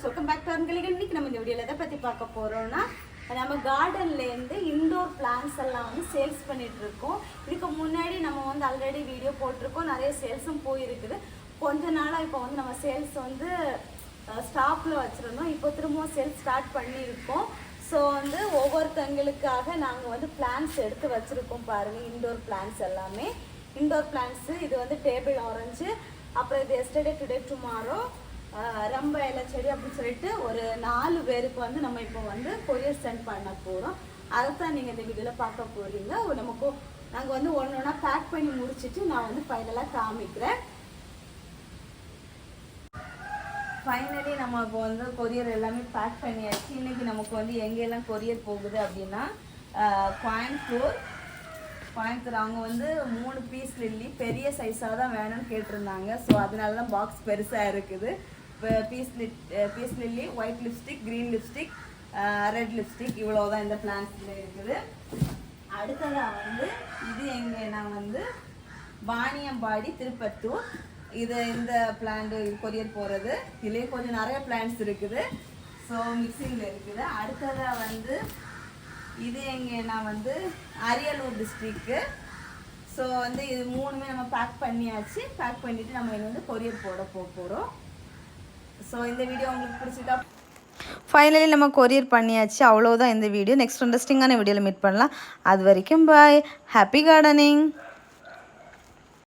Welcome back to அன்களிகள். இன்னைக்கு நம்ம இந்த வீடியோவில் எதை பற்றி பார்க்க போகிறோம்னா, நம்ம கார்டன்லேருந்து இன்டோர் பிளான்ஸ் எல்லாம் வந்து சேல்ஸ் பண்ணிட்டு இருக்கோம். இதுக்கு முன்னாடி நம்ம வந்து ஆல்ரெடி வீடியோ போட்டிருக்கோம், நிறைய சேல்ஸும் போயிருக்குது. கொஞ்ச நாளாக இப்போ வந்து நம்ம சேல்ஸ் வந்து ஸ்டாப்பில் வச்சுருந்தோம். இப்போ திரும்பவும் சேல்ஸ் ஸ்டார்ட் பண்ணியிருக்கோம். ஸோ வந்து ஒவ்வொருத்தங்களுக்காக நாங்கள் வந்து பிளான்ஸ் எடுத்து வச்சுருக்கோம். பாருங்கள், இன்டோர் பிளான்ஸ் எல்லாமே இன்டோர் பிளான்ஸு. இது வந்து டேபிள் ஆரஞ்சு, அப்புறம் இது எஸ்டர்டே டுடே டுமாரோ, ரொம்ப இலை செடி அப்படின்னு சொல்லிட்டு ஒரு 4 பேருக்கு வந்து நம்ம இப்போ வந்து கொரியர் சென்ட் பண்ண போகிறோம். அதை தான் நீங்கள் இந்த வீடியோவில் பார்க்க போகிறீங்க. நமக்கு நாங்கள் வந்து ஒன்று ஒன்றா பேக் பண்ணி முடிச்சுட்டு நான் வந்து ஃபைனலாக காமிக்கிறேன். ஃபைனலி நம்ம இப்போ வந்து கொரியர் எல்லாமே பேக் பண்ணியாச்சு. இன்றைக்கி நமக்கு வந்து எங்கெல்லாம் கொரியர் போகுது அப்படின்னா, கோயம்புத்தூர் அவங்க வந்து 3 பீஸ் லில்லி பெரிய சைஸாக தான் வேணும்னு கேட்டிருந்தாங்க. ஸோ அதனால தான் பாக்ஸ் பெருசாக இருக்குது. இப்போ peace lily, white lipstick, green lipstick, red lipstick, இவ்வளோ தான் இந்த பிளான்ஸில் இருக்குது. அடுத்ததாக வந்து இது எங்கன்னா வந்து வாணியம்பாடி, திருப்பத்தூர். இந்த பிளான்ட் கொரியர் போகிறது. இதுலேயே கொஞ்சம் நிறைய பிளான்ஸ் இருக்குது. ஸோ மிக்சிங்கில் இருக்குது. அடுத்ததாக வந்து இது எங்கன்னா வந்து அரியலூர் டிஸ்ட்ரிக்கு. ஸோ வந்து இது 3மே நம்ம பேக் பண்ணியாச்சு. பேக் பண்ணிவிட்டு நம்ம இது வந்து கொரியர் போட போகிறோம். ஸோ இந்த வீடியோ உங்களுக்கு பிடிச்சிட்டா, ஃபைனலி நம்ம கொரியர் பண்ணியாச்சு. அவ்வளோதான் இந்த வீடியோ. நெக்ஸ்ட் இன்ட்ரெஸ்டிங்கான வீடியோவில் மீட் பண்ணலாம். அது வரைக்கும் பாய். Happy gardening.